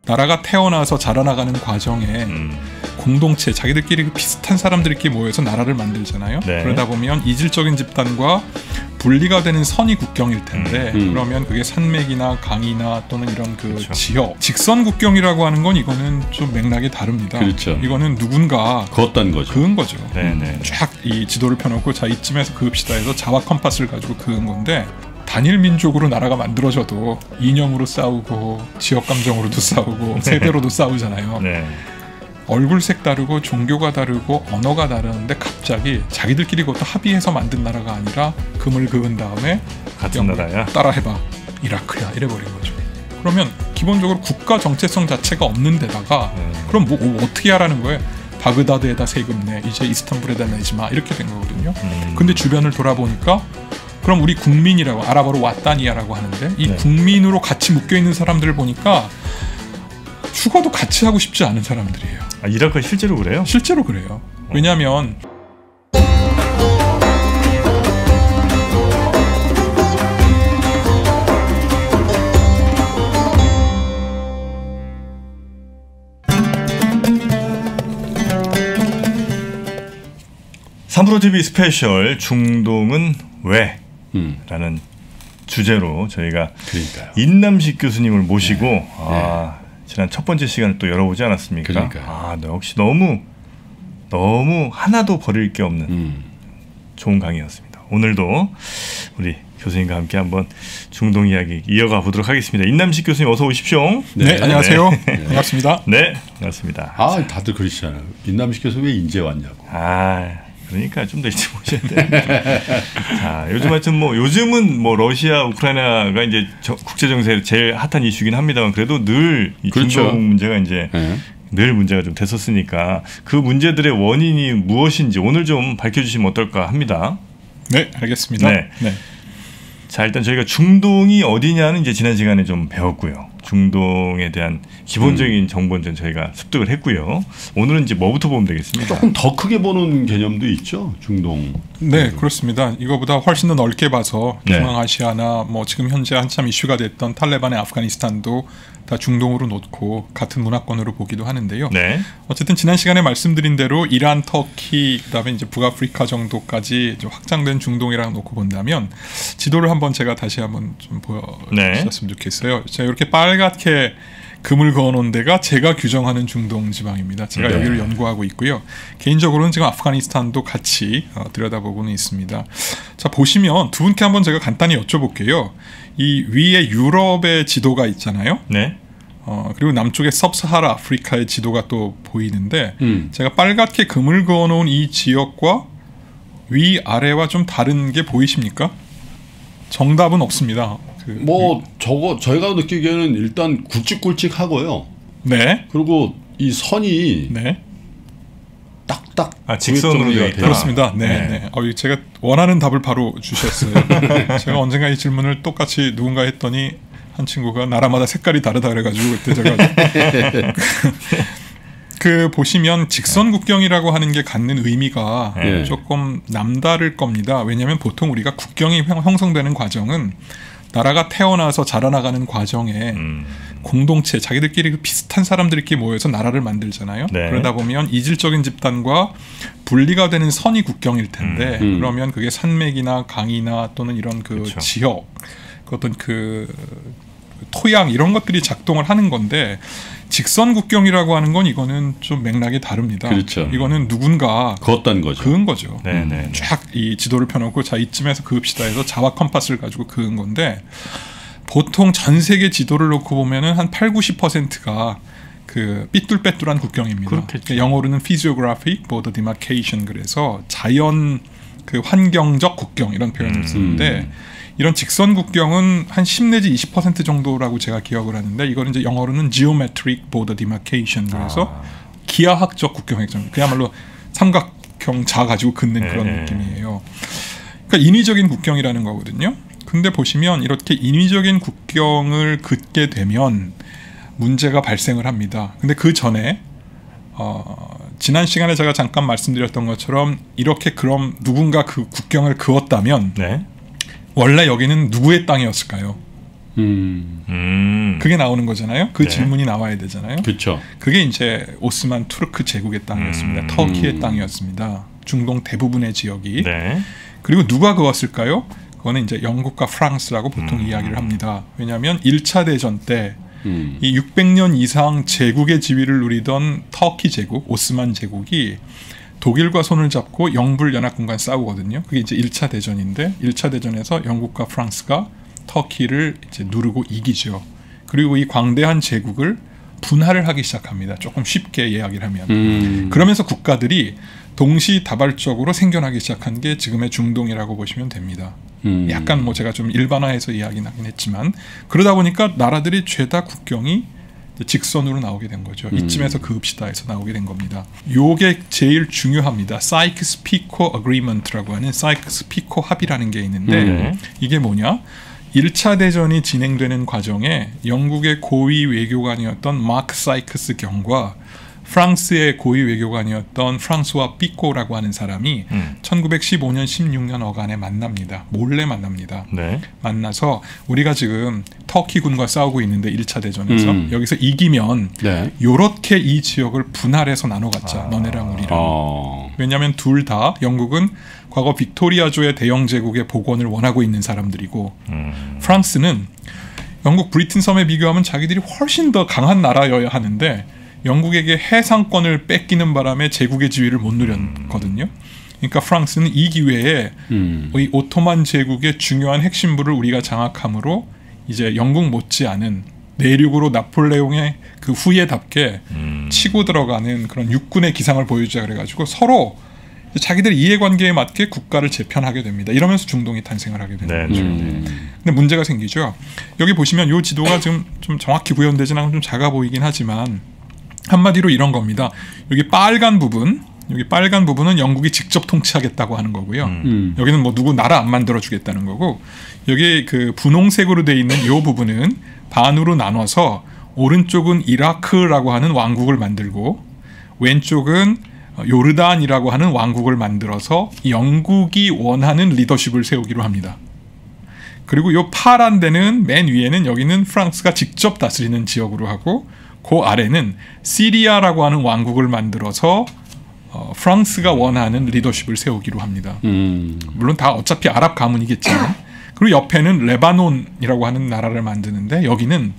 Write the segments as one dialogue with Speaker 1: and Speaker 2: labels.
Speaker 1: 나라가 태어나서 자라나가는 과정에 공동체, 자기들끼리 비슷한 사람들끼리 모여서 나라를 만들잖아요.
Speaker 2: 네.
Speaker 1: 그러다 보면 이질적인 집단과 분리가 되는 선이 국경일 텐데 그러면 그게 산맥이나 강이나 또는 이런 그
Speaker 2: 그렇죠.
Speaker 1: 지역, 직선 국경이라고 하는 건 이거는 좀 맥락이 다릅니다.
Speaker 3: 그렇죠.
Speaker 1: 이거는 누군가
Speaker 3: 그었단 거죠.
Speaker 1: 그은 거죠.
Speaker 2: 네네.
Speaker 1: 쫙 이 지도를 펴놓고 자 이쯤에서 그읍시다 해서 자와 컴파스를 가지고 그은 건데 단일 민족으로 나라가 만들어져도 이념으로 싸우고 지역 감정으로도 싸우고 세대로도 싸우잖아요.
Speaker 2: 네.
Speaker 1: 얼굴색 다르고 종교가 다르고 언어가 다르는데 갑자기 자기들끼리 그것도 합의해서 만든 나라가 아니라 금을 그은 다음에
Speaker 2: 같은 나라야.
Speaker 1: 따라해봐 이라크야 이래버린 거죠. 그러면 기본적으로 국가 정체성 자체가 없는 데다가 그럼 뭐 어떻게 하라는 거예요? 바그다드에다 세금 내, 이제 이스탄불에다 내지 마 이렇게 된 거거든요. 근데 주변을 돌아보니까 그럼 우리 국민이라고 아랍어로 왓다니아라고 하는데 이 국민으로 같이 묶여있는 사람들을 보니까 죽어도 같이 하고 싶지 않은 사람들이에요.
Speaker 2: 아, 이라크 실제로 그래요?
Speaker 1: 실제로 그래요. 왜냐하면
Speaker 2: 삼프로TV 스페셜 중동은 왜? 라는 주제로 저희가
Speaker 3: 그러니까요.
Speaker 2: 인남식 교수님을 모시고 지난 첫 번째 시간을 또 열어보지 않았습니까?
Speaker 3: 그러니까요.
Speaker 2: 역시 너무 하나도 버릴 게 없는 좋은 강의였습니다. 오늘도 우리 교수님과 함께 한번 중동 이야기 이어가 보도록 하겠습니다. 인남식 교수님 어서 오십시오.
Speaker 1: 네, 안녕하세요. 반갑습니다.
Speaker 2: 네, 반갑습니다.
Speaker 3: 다들 그러시잖아요. 인남식 교수 왜 인제 왔냐고.
Speaker 2: 그러니까 좀 더 일찍 모셔야 돼. 자, 요즘은 러시아, 우크라이나가 이제 국제 정세 제일 핫한 이슈긴 합니다만 그래도 늘 이
Speaker 3: 그렇죠.
Speaker 2: 중동 문제가 이제 늘 문제가 좀 됐었으니까 그 문제들의 원인이 무엇인지 오늘 좀 밝혀주시면 어떨까 합니다.
Speaker 1: 네, 알겠습니다.
Speaker 2: 네. 자, 일단 저희가 중동이 어디냐는 이제 지난 시간에 좀 배웠고요. 중동에 대한 기본적인 정보는 저희가 습득을 했고요. 오늘은 이제 뭐부터 보면 되겠습니까?
Speaker 3: 조금 더 크게 보는 개념도 있죠. 중동.
Speaker 1: 네, 그렇습니다. 이거보다 훨씬 더 넓게 봐서 중앙아시아나 지금 현재 한참 이슈가 됐던 탈레반의 아프가니스탄도 다 중동으로 놓고 같은 문화권으로 보기도 하는데요.
Speaker 2: 네.
Speaker 1: 어쨌든 지난 시간에 말씀드린 대로 이란, 터키, 그다음에 이제 북아프리카 정도까지 좀 확장된 중동이랑 놓고 본다면 지도를 한번 제가 다시 한번 좀 보여주셨으면 좋겠어요. 제가 이렇게 빨갛게 금을 그어놓은 데가 제가 규정하는 중동 지방입니다. 제가 여기를 연구하고 있고요. 개인적으로는 지금 아프가니스탄도 같이 들여다보고는 있습니다. 자, 보시면 두 분께 한번 제가 간단히 여쭤볼게요. 이 위에 유럽의 지도가 있잖아요.
Speaker 2: 네.
Speaker 1: 그리고 남쪽에 섭사하라 아프리카의 지도가 또 보이는데 제가 빨갛게 금을 그어놓은 이 지역과 위 아래와 좀 다른 게 보이십니까? 정답은 없습니다.
Speaker 3: 저희가 느끼기에는 일단 굵직굵직하고요.
Speaker 1: 네.
Speaker 3: 그리고 이 선이 딱딱
Speaker 2: 직선으로 되어 있다.
Speaker 1: 그렇습니다. 네. 제가 원하는 답을 바로 주셨어요. 제가 언젠가 이 질문을 똑같이 누군가 했더니 한 친구가 나라마다 색깔이 다르다 그래가지고 그때 제가 보시면 직선 국경이라고 하는 게 갖는 의미가 조금 남다를 겁니다. 왜냐하면 보통 우리가 국경이 형성되는 과정은 나라가 태어나서 자라나가는 과정에 공동체, 자기들끼리 비슷한 사람들끼리 모여서 나라를 만들잖아요. 그러다 보면 이질적인 집단과 분리가 되는 선이 국경일 텐데 그러면 그게 산맥이나 강이나 또는 이런 지역, 어떤 토양 이런 것들이 작동을 하는 건데 직선 국경이라고 하는 건 이거는 좀 맥락이 다릅니다.
Speaker 3: 그렇죠.
Speaker 1: 이거는 누군가
Speaker 3: 그었단 거죠.
Speaker 1: 그은 거죠.
Speaker 2: 쫙
Speaker 1: 이 지도를 펴놓고 자 이쯤에서 그읍시다 해서 자와 컴파스를 가지고 그은 건데 보통 전 세계 지도를 놓고 보면은 한 80-90%가 삐뚤빼뚤한 국경입니다.
Speaker 2: 그렇겠죠.
Speaker 1: 영어로는 physiographic border demarcation 그래서 자연 환경적 국경 이런 표현을 쓰는데 이런 직선 국경은 한 10 내지 20% 정도라고 제가 기억을 하는데 이거는 이제 영어로는 geometric border demarcation 그래서 기하학적 국경 획정 그야말로 삼각형 자 가지고 긋는 그런 느낌이에요. 그러니까 인위적인 국경이라는 거거든요. 근데 보시면 이렇게 인위적인 국경을 긋게 되면 문제가 발생을 합니다. 근데 그 전에 지난 시간에 제가 잠깐 말씀드렸던 것처럼 이렇게 그럼 누군가 그 국경을 그었다면 원래 여기는 누구의 땅이었을까요? 그게 나오는 거잖아요. 그
Speaker 2: 네.
Speaker 1: 질문이 나와야 되잖아요.
Speaker 3: 그렇죠.
Speaker 1: 그게 이제 오스만 투르크 제국의 땅이었습니다. 터키의 땅이었습니다. 중동 대부분의 지역이.
Speaker 2: 네.
Speaker 1: 그리고 누가 그었을까요? 그거는 이제 영국과 프랑스라고 보통 이야기를 합니다. 왜냐하면 1차 대전 때 이 600년 이상 제국의 지위를 누리던 터키 제국, 오스만 제국이 독일과 손을 잡고 영불연합군과 싸우거든요. 그게 이제 1차 대전인데 1차 대전에서 영국과 프랑스가 터키를 이제 누르고 이기죠. 그리고 이 광대한 제국을 분할을 하기 시작합니다. 조금 쉽게 이야기를 하면. 그러면서 국가들이 동시다발적으로 생겨나기 시작한 게 지금의 중동이라고 보시면 됩니다. 약간 뭐 제가 좀 일반화해서 이야기하긴 했지만 그러다 보니까 나라들이 죄다 국경이 직선으로 나오게 된 거죠. 이쯤에서 그읍시다에서 나오게 된 겁니다. 요게 제일 중요합니다. 사이크스-피코 어그리먼트라고 하는 사이크스-피코 합의라는 게 있는데 이게 뭐냐? 1차 대전이 진행되는 과정에 영국의 고위 외교관이었던 마크 사이크스 경과 프랑스의 고위 외교관이었던 프랑스와 피코라고 하는 사람이 1915년 16년 어간에 만납니다. 몰래 만납니다.
Speaker 2: 네.
Speaker 1: 만나서 우리가 지금 터키군과 싸우고 있는데 1차 대전에서 여기서 이기면 요렇게 이 지역을 분할해서 나눠 갖자. 너네랑 우리랑. 왜냐하면 둘 다 영국은 과거 빅토리아조의 대영 제국의 복원을 원하고 있는 사람들이고 프랑스는 영국 브리튼 섬에 비교하면 자기들이 훨씬 더 강한 나라여야 하는데 영국에게 해상권을 뺏기는 바람에 제국의 지위를 못 누렸거든요. 그러니까 프랑스는 이 기회에 이 오토만 제국의 중요한 핵심부를 우리가 장악함으로 이제 영국 못지않은 내륙으로 나폴레옹의 그 후예답게 치고 들어가는 그런 육군의 기상을 보여주자 그래가지고 서로 자기들 이해관계에 맞게 국가를 재편하게 됩니다. 이러면서 중동이 탄생을 하게 되는 거죠. 근데 문제가 생기죠. 여기 보시면 이 지도가 지금 좀 정확히 구현되진 않고 좀 작아 보이긴 하지만 한마디로 이런 겁니다. 여기 빨간 부분은 영국이 직접 통치하겠다고 하는 거고요. 여기는 뭐 누구 나라 안 만들어 주겠다는 거고, 여기 그 분홍색으로 돼 있는 이 부분은 반으로 나눠서 오른쪽은 이라크라고 하는 왕국을 만들고 왼쪽은 요르단이라고 하는 왕국을 만들어서 영국이 원하는 리더십을 세우기로 합니다. 그리고 이 파란 데는 맨 위에는 여기는 프랑스가 직접 다스리는 지역으로 하고 그 아래는 시리아라고 하는 왕국을 만들어서 프랑스가 원하는 리더십을 세우기로 합니다. 물론 다 어차피 아랍 가문이겠지만. 그리고 옆에는 레바논이라고 하는 나라를 만드는데 여기는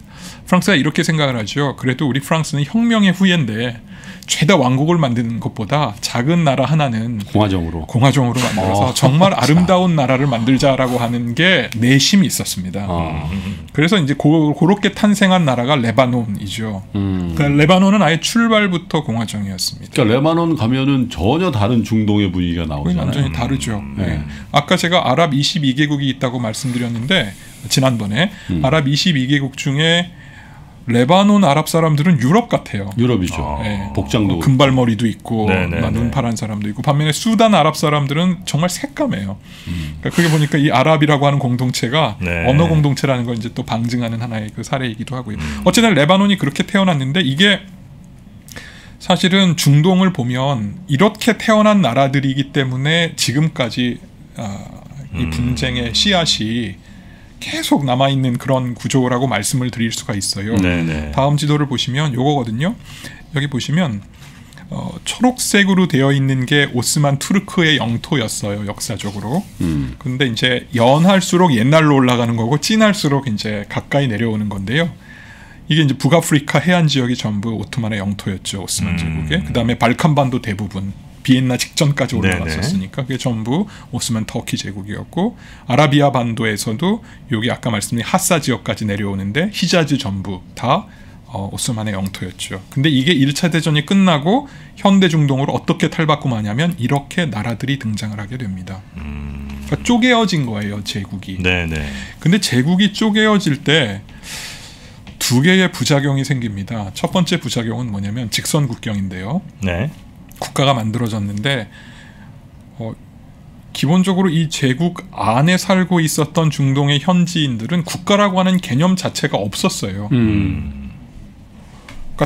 Speaker 1: 프랑스가 이렇게 생각을 하죠. 그래도 우리 프랑스는 혁명의 후예인데 죄다 왕국을 만드는 것보다 작은 나라 하나는 공화정으로 만들어서 정말 아름다운 나라를 만들자라고 하는 게 내심이 있었습니다. 그래서 이제 그렇게 탄생한 나라가 레바논이죠. 그러니까 레바논은 아예 출발부터 공화정이었습니다.
Speaker 3: 그러니까 레바논 가면은 전혀 다른 중동의 분위기가 나오잖아요.
Speaker 1: 완전히 다르죠. 네. 아까 제가 아랍 22개국이 있다고 말씀드렸는데 지난번에 아랍 22개국 중에 레바논 아랍 사람들은 유럽 같아요.
Speaker 3: 유럽이죠.
Speaker 1: 네.
Speaker 3: 복장도
Speaker 1: 금발머리도 있고 눈 파란 사람도 있고 반면에 수단 아랍 사람들은 정말 새까매요. 그러니까 그게 보니까 이 아랍이라고 하는 공동체가 언어 공동체라는 걸 이제 또 방증하는 하나의 그 사례이기도 하고요. 어쨌든 레바논이 그렇게 태어났는데 이게 사실은 중동을 보면 이렇게 태어난 나라들이기 때문에 지금까지 이 분쟁의 씨앗이 계속 남아있는 그런 구조라고 말씀을 드릴 수가 있어요. 다음 지도를 보시면 요거거든요. 여기 보시면 초록색으로 되어 있는 게 오스만 투르크의 영토였어요. 역사적으로. 근데 이제 연할수록 옛날로 올라가는 거고 진할수록 이제 가까이 내려오는 건데요. 이게 이제 북아프리카 해안 지역이 전부 오토만의 영토였죠. 오스만 제국의. 그다음에 발칸반도 대부분. 비엔나 직전까지 올라갔었으니까 그게 전부 오스만 터키 제국이었고 아라비아 반도에서도 여기 아까 말씀드린 하사 지역까지 내려오는데 히자즈 전부 다 오스만의 영토였죠. 근데 이게 1차 대전이 끝나고 현대 중동으로 어떻게 탈바꿈 하냐면 이렇게 나라들이 등장을 하게 됩니다. 그러니까 쪼개어진 거예요, 제국이. 근데 제국이 쪼개어질 때 두 개의 부작용이 생깁니다. 첫 번째 부작용은 뭐냐면 직선 국경인데요. 국가가 만들어졌는데 기본적으로 이 제국 안에 살고 있었던 중동의 현지인들은 국가라고 하는 개념 자체가 없었어요. 그러니까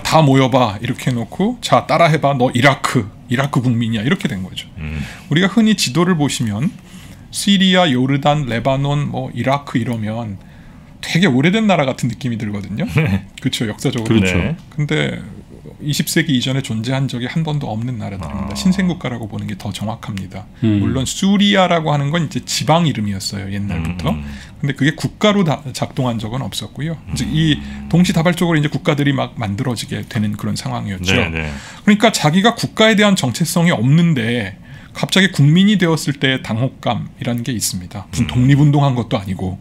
Speaker 1: 다 모여봐 이렇게 해놓고 자 따라해봐 너 이라크 국민이야 이렇게 된 거죠. 우리가 흔히 지도를 보시면 시리아, 요르단, 레바논, 뭐 이라크 이러면 되게 오래된 나라 같은 느낌이 들거든요. 그렇죠, 역사적으로.
Speaker 3: 그렇죠.
Speaker 2: 네.
Speaker 1: 근데 20세기 이전에 존재한 적이 한 번도 없는 나라들입니다. 신생국가라고 보는 게 더 정확합니다. 물론 수리아라고 하는 건 이제 지방 이름이었어요, 옛날부터. 근데 그게 국가로 작동한 적은 없었고요. 이제 이 동시다발적으로 이제 국가들이 막 만들어지게 되는 그런 상황이었죠.
Speaker 2: 네, 네.
Speaker 1: 그러니까 자기가 국가에 대한 정체성이 없는데 갑자기 국민이 되었을 때의 당혹감이라는 게 있습니다. 무슨 독립운동한 것도 아니고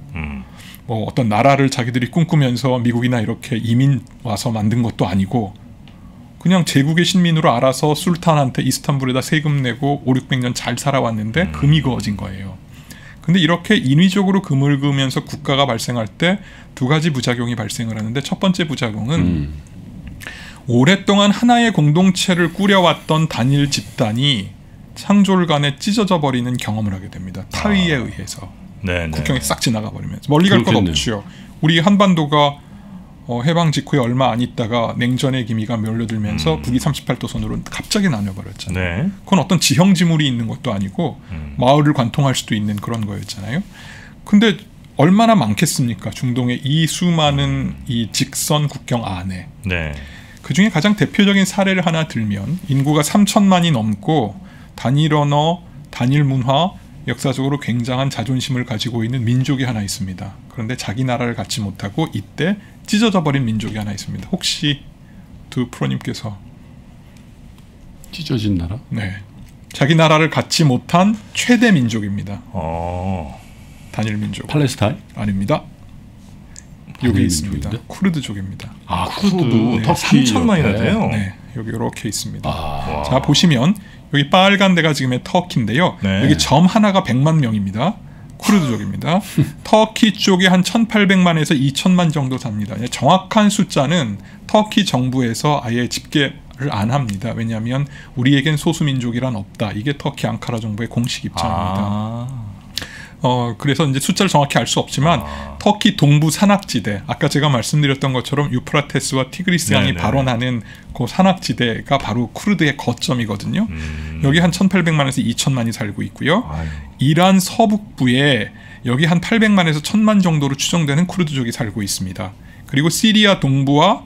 Speaker 1: 뭐 어떤 나라를 자기들이 꿈꾸면서 미국이나 이렇게 이민 와서 만든 것도 아니고 그냥 제국의 신민으로 알아서 술탄한테 이스탄불에다 세금 내고 500~600년 잘 살아왔는데 금이 그어진 거예요. 근데 이렇게 인위적으로 금을 그으면서 국가가 발생할 때 두 가지 부작용이 발생을 하는데 첫 번째 부작용은 오랫동안 하나의 공동체를 꾸려왔던 단일 집단이 창졸간에 찢어져 버리는 경험을 하게 됩니다. 타의에 의해서.
Speaker 2: 네, 네.
Speaker 1: 국경이 싹 지나가 버리면서 멀리 갈 것
Speaker 3: 그렇겠네요.
Speaker 1: 없죠. 우리 한반도가 해방 직후에 얼마 안 있다가 냉전의 기미가 몰려들면서 북위 38도선으로 갑자기 나뉘어버렸잖아요.
Speaker 2: 네.
Speaker 1: 그건 어떤 지형지물이 있는 것도 아니고 마을을 관통할 수도 있는 그런 거였잖아요. 근데 얼마나 많겠습니까? 중동의 이 수많은 이 직선 국경 안에.
Speaker 2: 네.
Speaker 1: 그중에 가장 대표적인 사례를 하나 들면 인구가 3천만이 넘고 단일 언어, 단일 문화, 역사적으로 굉장한 자존심을 가지고 있는 민족이 하나 있습니다. 그런데 자기 나라를 갖지 못하고 이때 찢어져 버린 민족이 하나 있습니다. 혹시 두 프로님께서
Speaker 3: 찢어진 나라?
Speaker 1: 네, 자기 나라를 갖지 못한 최대 민족입니다. 단일 민족.
Speaker 3: 팔레스타인?
Speaker 1: 아닙니다.
Speaker 3: 단일
Speaker 1: 여기 있습니다.
Speaker 3: 민족인데?
Speaker 1: 쿠르드족입니다.
Speaker 3: 아, 쿠르드.
Speaker 1: 네,
Speaker 3: 터키
Speaker 2: 3천만이나
Speaker 3: 옆에.
Speaker 2: 돼요.
Speaker 1: 네, 여기 이렇게 있습니다.
Speaker 3: 아,
Speaker 1: 자, 보시면 여기 빨간 데가 지금의 터키인데요.
Speaker 2: 네.
Speaker 1: 여기 점 하나가 100만 명입니다. 쿠르드족입니다. 터키 쪽에 한 1,800만에서 2,000만 정도 삽니다. 정확한 숫자는 터키 정부에서 아예 집계를 안 합니다. 왜냐하면 우리에겐 소수민족이란 없다. 이게 터키 앙카라 정부의 공식 입장입니다. 그래서 이제 숫자를 정확히 알 수 없지만 터키 동부 산악지대, 아까 제가 말씀드렸던 것처럼 유프라테스와 티그리스 강이
Speaker 2: 네네.
Speaker 1: 발원하는 그 산악지대가 바로 쿠르드의 거점이거든요. 여기 한 1,800만에서 2,000만이 살고 있고요.
Speaker 2: 아유.
Speaker 1: 이란 서북부에 여기 한 800만에서 1,000만 정도로 추정되는 쿠르드족이 살고 있습니다. 그리고 시리아 동부와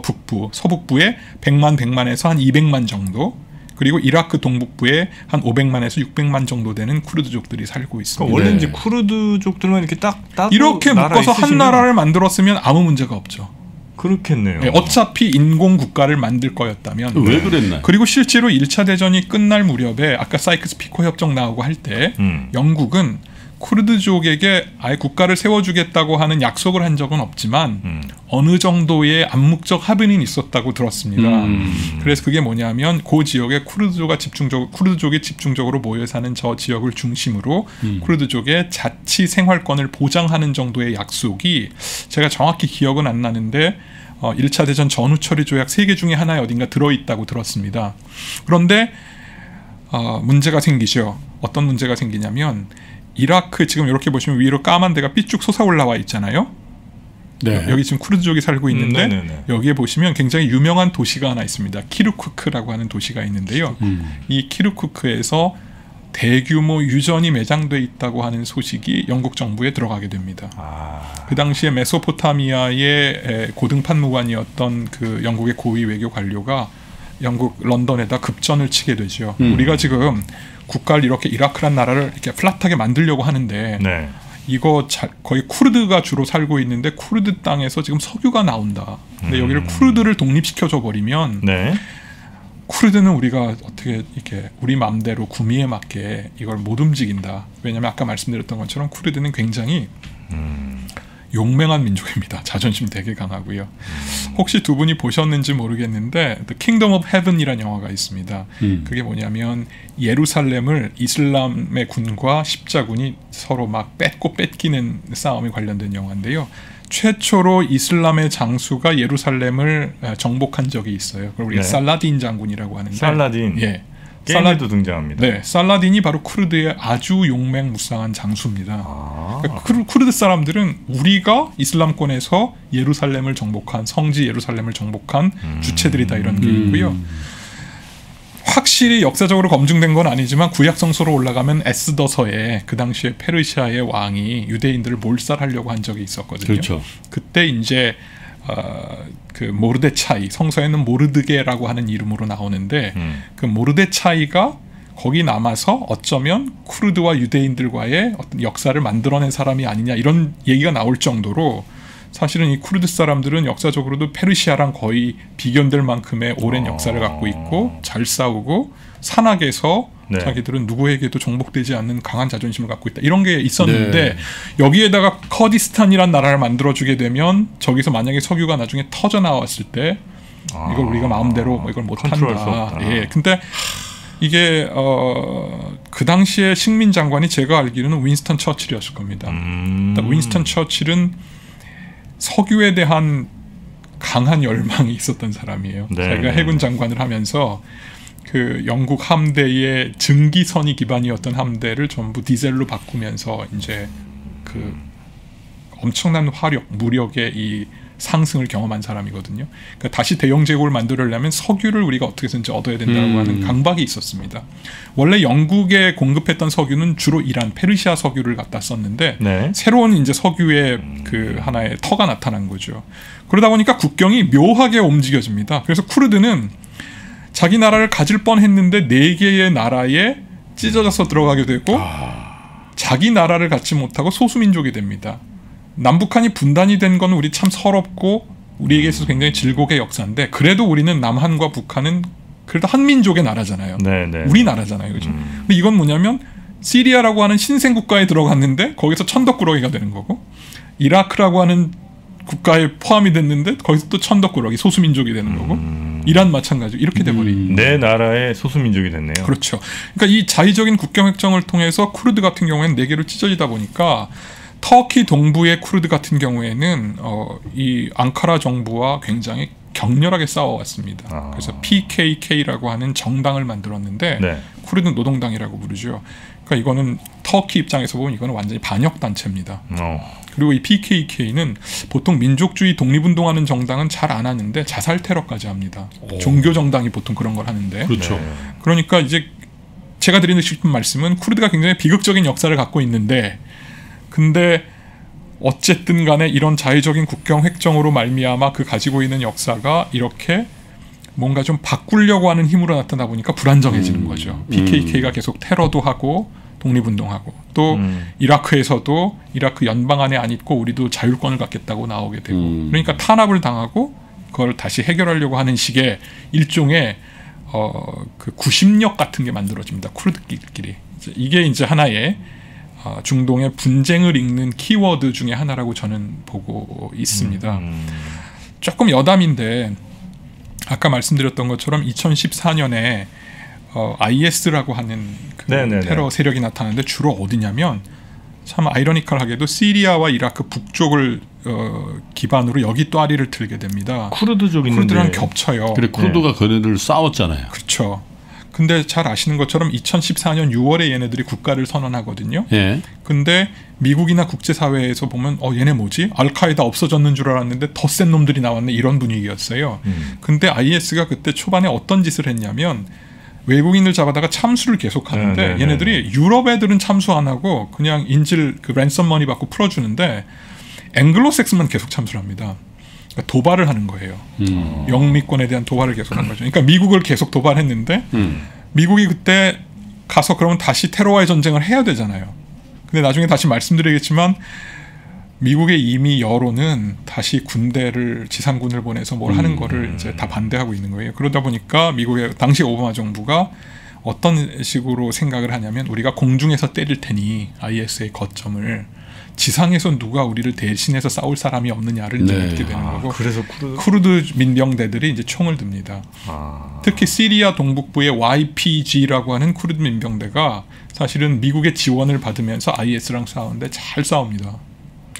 Speaker 1: 북부, 서북부에 100만에서 한 200만 정도, 그리고 이라크 동북부에 한 500만에서 600만 정도 되는 쿠르드족들이 살고 있습니다.
Speaker 2: 원래
Speaker 3: 네.
Speaker 2: 이제 쿠르드족들만 이렇게 딱
Speaker 1: 이렇게 묶어서 한 나라를 만들었으면 아무 문제가 없죠.
Speaker 2: 그렇겠네요.
Speaker 1: 네, 어차피 인공 국가를 만들 거였다면.
Speaker 3: 왜 그랬나요?
Speaker 1: 그리고 실제로 1차 대전이 끝날 무렵에 아까 사이크스-피코 협정 나오고 할 때 영국은 쿠르드족에게 아예 국가를 세워주겠다고 하는 약속을 한 적은 없지만 어느 정도의 암묵적 합의는 있었다고 들었습니다. 그래서 그게 뭐냐면 그 지역에 쿠르드족이 집중적으로 모여 사는 저 지역을 중심으로 쿠르드족의 자치 생활권을 보장하는 정도의 약속이 제가 정확히 기억은 안 나는데 1차 대전 전후 처리 조약 3개 중에 하나에 어딘가 들어있다고 들었습니다. 그런데 문제가 생기죠. 어떤 문제가 생기냐면 이라크 지금 이렇게 보시면 위로 까만 데가 삐쭉 솟아 올라와 있잖아요.
Speaker 3: 네.
Speaker 1: 여기 지금 쿠르드족이 살고 있는데
Speaker 2: 네네네.
Speaker 1: 여기에 보시면 굉장히 유명한 도시가 하나 있습니다. 키르쿠크라고 하는 도시가 있는데요. 이 키르쿠크에서 대규모 유전이 매장돼 있다고 하는 소식이 영국 정부에 들어가게 됩니다. 그 당시에 메소포타미아의 고등판무관이었던 그 영국의 고위 외교 관료가 영국 런던에다 급전을 치게 되죠. 우리가 지금 국가를 이렇게 이라크란 나라를 이렇게 플랫하게 만들려고 하는데
Speaker 2: 네.
Speaker 1: 이거 거의 쿠르드가 주로 살고 있는데 쿠르드 땅에서 지금 석유가 나온다. 근데 여기를 쿠르드를 독립시켜줘 버리면
Speaker 2: 네.
Speaker 1: 쿠르드는 우리가 어떻게 이렇게 우리 마음대로 구미에 맞게 이걸 못 움직인다. 왜냐하면 아까 말씀드렸던 것처럼 쿠르드는 굉장히 용맹한 민족입니다. 자존심 되게 강하고요. 혹시 두 분이 보셨는지 모르겠는데 The Kingdom of Heaven이라는 영화가 있습니다. 그게 뭐냐면 예루살렘을 이슬람의 군과 십자군이 서로 막 뺏고 뺏기는 싸움에 관련된 영화인데요. 최초로 이슬람의 장수가 예루살렘을 정복한 적이 있어요. 그걸 우리가
Speaker 2: 네.
Speaker 1: 살라딘 장군이라고 하는데
Speaker 2: 살라딘.
Speaker 1: 예.
Speaker 2: 게임에도 등장합니다.
Speaker 1: 네, 살라딘이 바로 쿠르드의 아주 용맹무쌍한 장수입니다. 그러니까 쿠르드 사람들은 우리가 이슬람권에서 예루살렘을 정복한 성지 예루살렘을 정복한 주체들이다 이런 게 있고요. 확실히 역사적으로 검증된 건 아니지만 구약성서로 올라가면 에스더서에 그 당시에 페르시아의 왕이 유대인들을 몰살하려고 한 적이 있었거든요.
Speaker 3: 그렇죠.
Speaker 1: 그때 이제 그 모르데차이, 성서에는 모르드게라고 하는 이름으로 나오는데 그 모르데차이가 거기 남아서 어쩌면 쿠르드와 유대인들과의 어떤 역사를 만들어낸 사람이 아니냐 이런 얘기가 나올 정도로 사실은 이 쿠르드 사람들은 역사적으로도 페르시아랑 거의 비견될 만큼의 오랜 역사를 갖고 있고 잘 싸우고 산악에서
Speaker 2: 네.
Speaker 1: 자기들은 누구에게도 정복되지 않는 강한 자존심을 갖고 있다. 이런 게 있었는데
Speaker 3: 네.
Speaker 1: 여기에다가 커디스탄이란 나라를 만들어주게 되면 저기서 만약에 석유가 나중에 터져 나왔을 때 이걸 우리가 마음대로 이걸
Speaker 2: 컨트롤할 수
Speaker 1: 못한다.
Speaker 2: 없다.
Speaker 1: 예, 근데 이게 그 당시에 식민 장관이 제가 알기로는 윈스턴 처칠이었을 겁니다. 윈스턴 처칠은 석유에 대한 강한 열망이 있었던 사람이에요.
Speaker 2: 네,
Speaker 1: 자기가
Speaker 2: 네.
Speaker 1: 해군 장관을 하면서 그 영국 함대의 증기선이 기반이었던 함대를 전부 디젤로 바꾸면서 이제 그 엄청난 화력, 무력의 이 상승을 경험한 사람이거든요. 그러니까 다시 대영 제국을 만들려면 석유를 우리가 어떻게든지 얻어야 된다고 하는 강박이 있었습니다. 원래 영국에 공급했던 석유는 주로 이란, 페르시아 석유를 갖다 썼는데
Speaker 2: 네.
Speaker 1: 새로운 이제 석유의 그 하나의 터가 나타난 거죠. 그러다 보니까 국경이 묘하게 움직여집니다. 그래서 쿠르드는 자기 나라를 가질 뻔했는데 4개의 나라에 찢어져서 들어가게 되고 자기 나라를 갖지 못하고 소수민족이 됩니다. 남북한이 분단이 된 건 우리 참 서럽고 우리에게 있어서 굉장히 질곡의 역사인데 그래도 우리는 남한과 북한은 그래도 한민족의 나라잖아요.
Speaker 2: 네, 네.
Speaker 1: 우리 나라잖아요. 그죠? 근데 이건 뭐냐면 시리아라고 하는 신생 국가에 들어갔는데 거기서 천덕꾸러기가 되는 거고 이라크라고 하는 국가에 포함이 됐는데 거기서 또 천덕꾸러기 소수민족이 되는 거고 이란 마찬가지로 이렇게 돼버린
Speaker 2: 내 나라의 소수민족이 됐네요.
Speaker 1: 그렇죠. 그러니까 이 자의적인 국경 획정을 통해서 쿠르드 같은 경우에는 4개로 찢어지다 보니까 터키 동부의 쿠르드 같은 경우에는 이 앙카라 정부와 굉장히 격렬하게 싸워왔습니다. 그래서 PKK라고 하는 정당을 만들었는데
Speaker 2: 네.
Speaker 1: 쿠르드 노동당이라고 부르죠. 그러니까 이거는 터키 입장에서 보면 이거는 완전히 반역 단체입니다. 그리고 이 PKK는 보통 민족주의 독립운동하는 정당은 잘 안 하는데 자살 테러까지 합니다. 종교 정당이 보통 그런 걸 하는데.
Speaker 3: 그렇죠.
Speaker 2: 네.
Speaker 1: 그러니까 이제 제가 드리는 싶은 말씀은 쿠르드가 굉장히 비극적인 역사를 갖고 있는데 근데 어쨌든 간에 이런 자의적인 국경 획정으로 말미암아 그 가지고 있는 역사가 이렇게 뭔가 좀 바꾸려고 하는 힘으로 나타나 보니까 불안정해지는 거죠. PKK가 계속 테러도 하고 독립운동하고 또 이라크에서도 이라크 연방 안에 안 있고 우리도 자율권을 갖겠다고 나오게 되고 그러니까 탄압을 당하고 그걸 다시 해결하려고 하는 식의 일종의 그 구심력 같은 게 만들어집니다. 쿠르드끼리. 이게 이제 하나의 중동의 분쟁을 읽는 키워드 중에 하나라고 저는 보고 있습니다. 조금 여담인데 아까 말씀드렸던 것처럼 2014년에 IS라고 하는 그
Speaker 2: 네네네.
Speaker 1: 테러 세력이 나타나는데 주로 어디냐면 참 아이러니컬하게도 시리아와 이라크 북쪽을 기반으로 여기 또 아리를 틀게 됩니다.
Speaker 2: 쿠르드족 있는데
Speaker 1: 쿠르드랑 겹쳐요.
Speaker 3: 그래 쿠르드가 걔네들 싸웠잖아요.
Speaker 1: 그렇죠. 근데 잘 아시는 것처럼 2014년 6월에 얘네들이 국가를 선언하거든요.
Speaker 3: 예.
Speaker 1: 근데 미국이나 국제사회에서 보면 얘네 뭐지? 알카에다 없어졌는 줄 알았는데 더 센 놈들이 나왔네 이런 분위기였어요. 근데 IS가 그때 초반에 어떤 짓을 했냐면 외국인을 잡아다가 참수를 계속하는데
Speaker 2: 네네네.
Speaker 1: 얘네들이 유럽 애들은 참수 안 하고 그냥 인질 그 랜섬머니 받고 풀어주는데 앵글로색스만 계속 참수를 합니다. 그러니까 도발을 하는 거예요. 영미권에 대한 도발을 계속한 거죠. 그러니까 미국을 계속 도발했는데 미국이 그때 가서 그러면 다시 테러와의 전쟁을 해야 되잖아요. 근데 나중에 다시 말씀드리겠지만 미국의 이미 여론은 다시 군대를 지상군을 보내서 뭘 하는 거를 이제 다 반대하고 있는 거예요. 그러다 보니까 미국의 당시 오바마 정부가 어떤 식으로 생각을 하냐면 우리가 공중에서 때릴 테니 IS의 거점을 지상에서 누가 우리를 대신해서 싸울 사람이 없느냐를 이제 묻게 되는 거고
Speaker 2: 그래서
Speaker 1: 쿠르드 민병대들이 이제 총을 듭니다. 특히 시리아 동북부의 YPG라고 하는 쿠르드 민병대가 사실은 미국의 지원을 받으면서 IS랑 싸우는데 잘 싸웁니다.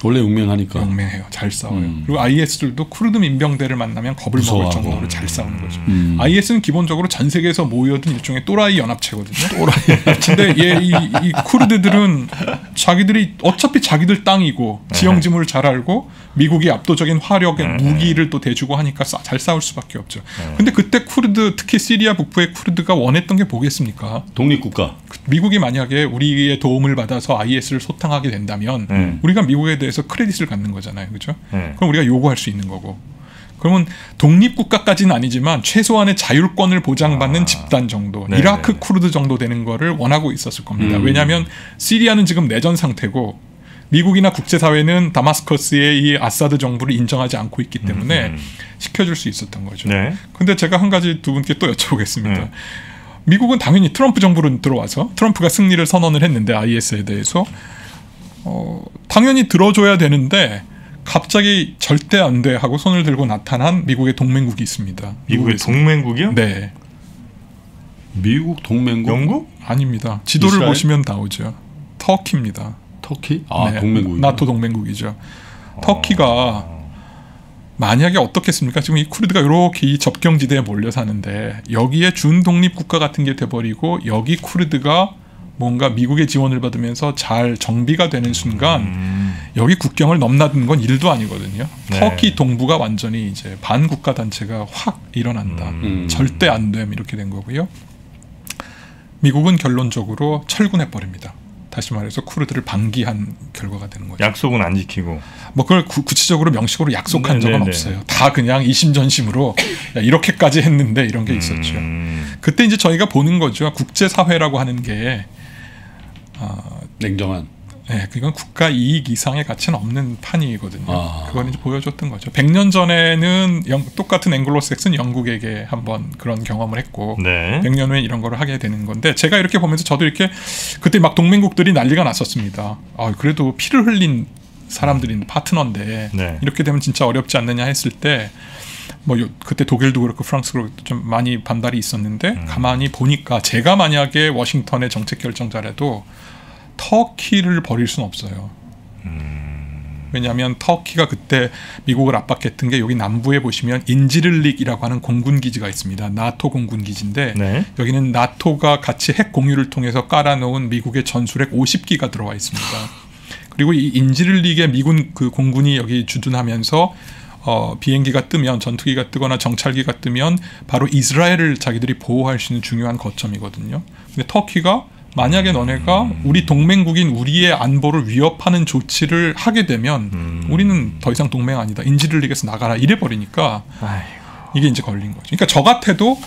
Speaker 3: 원래 용맹하니까.
Speaker 1: 용맹해요. 잘 싸워요. 그리고 IS들도 쿠르드 민병대를 만나면 겁을 먹을 정도로 잘 싸우는 거죠. IS는 기본적으로 전 세계에서 모여든 일종의 또라이 연합체거든요. 또라이 연합체인데 이 쿠르드들은 자기들이 어차피 자기들 땅이고 지형지물을 잘 알고 미국이 압도적인 화력의 무기를 또 대주고 하니까 잘 싸울 수밖에 없죠. 근데 그때 쿠르드, 특히 시리아 북부의 쿠르드가 원했던 게 뭐겠습니까?
Speaker 3: 독립국가.
Speaker 1: 미국이 만약에 우리의 도움을 받아서 IS를 소탕하게 된다면 우리가 미국에 대해서 크레딧을 갖는 거잖아요. 그렇죠? 그럼 우리가 요구할 수 있는 거고. 그러면 독립국가까지는 아니지만 최소한의 자율권을 보장받는 집단 정도, 이라크 쿠르드 정도 되는 거를 원하고 있었을 겁니다. 왜냐하면 시리아는 지금 내전 상태고 미국이나 국제사회는 다마스커스의 이 아사드 정부를 인정하지 않고 있기 때문에 시켜줄 수 있었던 거죠. 근데 제가 한 가지 두 분께 또 여쭤보겠습니다. 미국은 당연히 트럼프 정부로 들어와서 트럼프가 승리를 선언을 했는데 IS에 대해서 당연히 들어줘야 되는데 갑자기 절대 안 돼 하고 손을 들고 나타난 미국의 동맹국이 있습니다.
Speaker 2: 미국의 동맹국이요?
Speaker 1: 네.
Speaker 3: 미국 동맹국?
Speaker 2: 영국?
Speaker 1: 아닙니다. 지도를
Speaker 3: 이스라엘?
Speaker 1: 보시면 나오죠. 터키입니다.
Speaker 3: 터키? 아,
Speaker 1: 네,
Speaker 3: 동맹국이요.
Speaker 1: 나토 동맹국이죠. 터키가 만약에 어떻겠습니까? 지금 이 쿠르드가 이렇게 이 접경지대에 몰려 사는데 여기에 준독립 국가 같은 게 돼버리고 여기 쿠르드가 뭔가 미국의 지원을 받으면서 잘 정비가 되는 순간 여기 국경을 넘나드는 건 일도 아니거든요. 터키 동부가 완전히 이제 반국가 단체가 확 일어난다. 절대 안 됨 이렇게 된 거고요. 미국은 결론적으로 철군해 버립니다. 다시 말해서 쿠르드를 방기한 결과가 되는 거죠.
Speaker 2: 약속은 안 지키고.
Speaker 1: 뭐 그걸 구체적으로 명식으로 약속한 적은 없어요. 다 그냥 이심전심으로 야, 이렇게까지 했는데 이런 게 있었죠. 그때 이제 저희가 보는 거죠. 국제사회라고 하는 게
Speaker 3: 냉정한.
Speaker 1: 네, 그건 국가 이익 이상의 가치는 없는 판이거든요. 그건 이제 보여줬던 거죠. 100년 전에는 똑같은 앵글로색슨 영국에게 한번 그런 경험을 했고 100년 후에 이런 거를 하게 되는 건데 제가 이렇게 보면서 저도 이렇게 그때 막 동맹국들이 난리가 났었습니다. 그래도 피를 흘린 사람들인 파트너인데 이렇게 되면 진짜 어렵지 않느냐 했을 때 뭐 그때 독일도 그렇고 프랑스도 그렇고 좀 많이 반발이 있었는데 가만히 보니까 제가 만약에 워싱턴의 정책 결정자라도 터키를 버릴 수는 없어요. 왜냐하면 터키가 그때 미국을 압박했던 게 여기 남부에 보시면 인지를릭이라고 하는 공군 기지가 있습니다. 나토 공군 기지인데 여기는 나토가 같이 핵 공유를 통해서 깔아놓은 미국의 전술핵 50기가 들어와 있습니다. 그리고 이 인지를릭의 미군 그 공군이 여기 주둔하면서 비행기가 뜨면 전투기가 뜨거나 정찰기가 뜨면 바로 이스라엘을 자기들이 보호할 수 있는 중요한 거점이거든요. 근데 터키가 만약에 너네가 우리 동맹국인 우리의 안보를 위협하는 조치를 하게 되면 우리는 더 이상 동맹 아니다. 인지를릭에서 나가라 이래 버리니까 이게 이제 걸린 거죠. 그러니까 저 같아도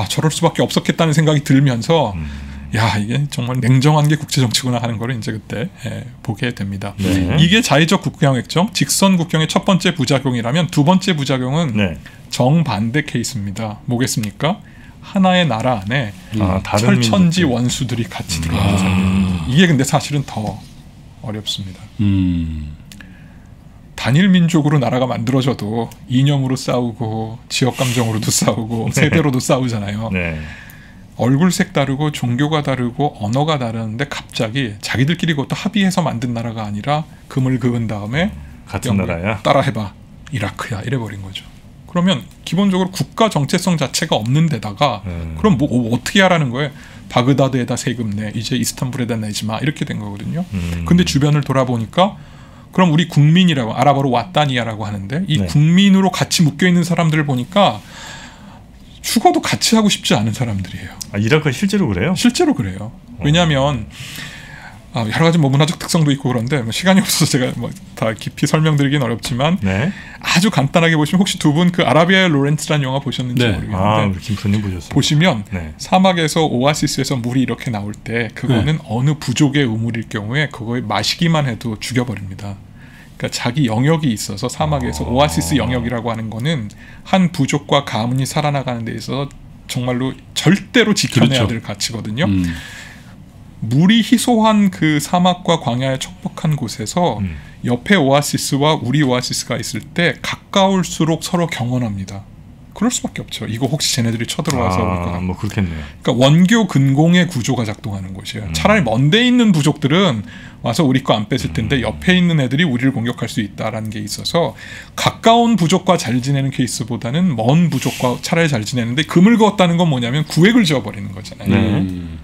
Speaker 1: 저럴 수밖에 없었겠다는 생각이 들면서 야 이게 정말 냉정한 게 국제정치구나 하는 거를 이제 그때 보게 됩니다. 이게 자의적 국경획정, 직선 국경의 첫 번째 부작용이라면 두 번째 부작용은 정반대 케이스입니다. 뭐겠습니까? 하나의 나라 안에 철천지 원수들이 같이 들어와서 이게 근데 사실은 더 어렵습니다. 단일 민족으로 나라가 만들어져도 이념으로 싸우고 지역 감정으로도 싸우고 세대로도 싸우잖아요. 얼굴색 다르고 종교가 다르고 언어가 다르는데 갑자기 자기들끼리 그것도 합의해서 만든 나라가 아니라 금을 그은 다음에
Speaker 2: 같은 나라야?
Speaker 1: 따라해봐. 이라크야. 이래버린 거죠. 그러면 기본적으로 국가 정체성 자체가 없는 데다가 그럼 뭐 어떻게 하라는 거예요? 바그다드에다 세금 내. 이제 이스탄불에다 내지 마. 이렇게 된 거거든요. 근데 주변을 돌아보니까 그럼 우리 국민이라고 아랍어로 와따니아라고 하는데 이 국민으로 같이 묶여있는 사람들을 보니까 죽어도 같이 하고 싶지 않은 사람들이에요.
Speaker 2: 이라크가 실제로 그래요?
Speaker 1: 실제로 그래요. 왜냐하면 여러 가지 뭐 문화적 특성도 있고 그런데 뭐 시간이 없어서 제가 뭐 다 깊이 설명드리긴 어렵지만 아주 간단하게 보시면 혹시 두 분 그 아라비아의 로렌츠라는 영화 보셨는지 모르겠는데
Speaker 2: 김프님 보셨어요.
Speaker 1: 보시면 사막에서 오아시스에서 물이 이렇게 나올 때 그거는 어느 부족의 우물일 경우에 그거에 마시기만 해도 죽여버립니다. 그러니까 자기 영역이 있어서 사막에서 오아시스 영역이라고 하는 거는 한 부족과 가문이 살아나가는 데 있어서 정말로 절대로 지켜내야 될 가치거든요. 물이 희소한 그 사막과 광야에 척박한 곳에서 옆에 오아시스와 우리 오아시스가 있을 때 가까울수록 서로 경원합니다. 그럴 수밖에 없죠. 이거 혹시 쟤네들이 쳐들어와서 올까?
Speaker 2: 뭐 그렇겠네요.
Speaker 1: 그러니까 원교 근공의 구조가 작동하는 곳이에요. 차라리 먼데 있는 부족들은 와서 우리 거 안 뺏을 텐데 옆에 있는 애들이 우리를 공격할 수 있다라는 게 있어서 가까운 부족과 잘 지내는 케이스보다는 먼 부족과 차라리 잘 지내는데 금을 그었다는 건 뭐냐면 구획을 지어버리는 거잖아요.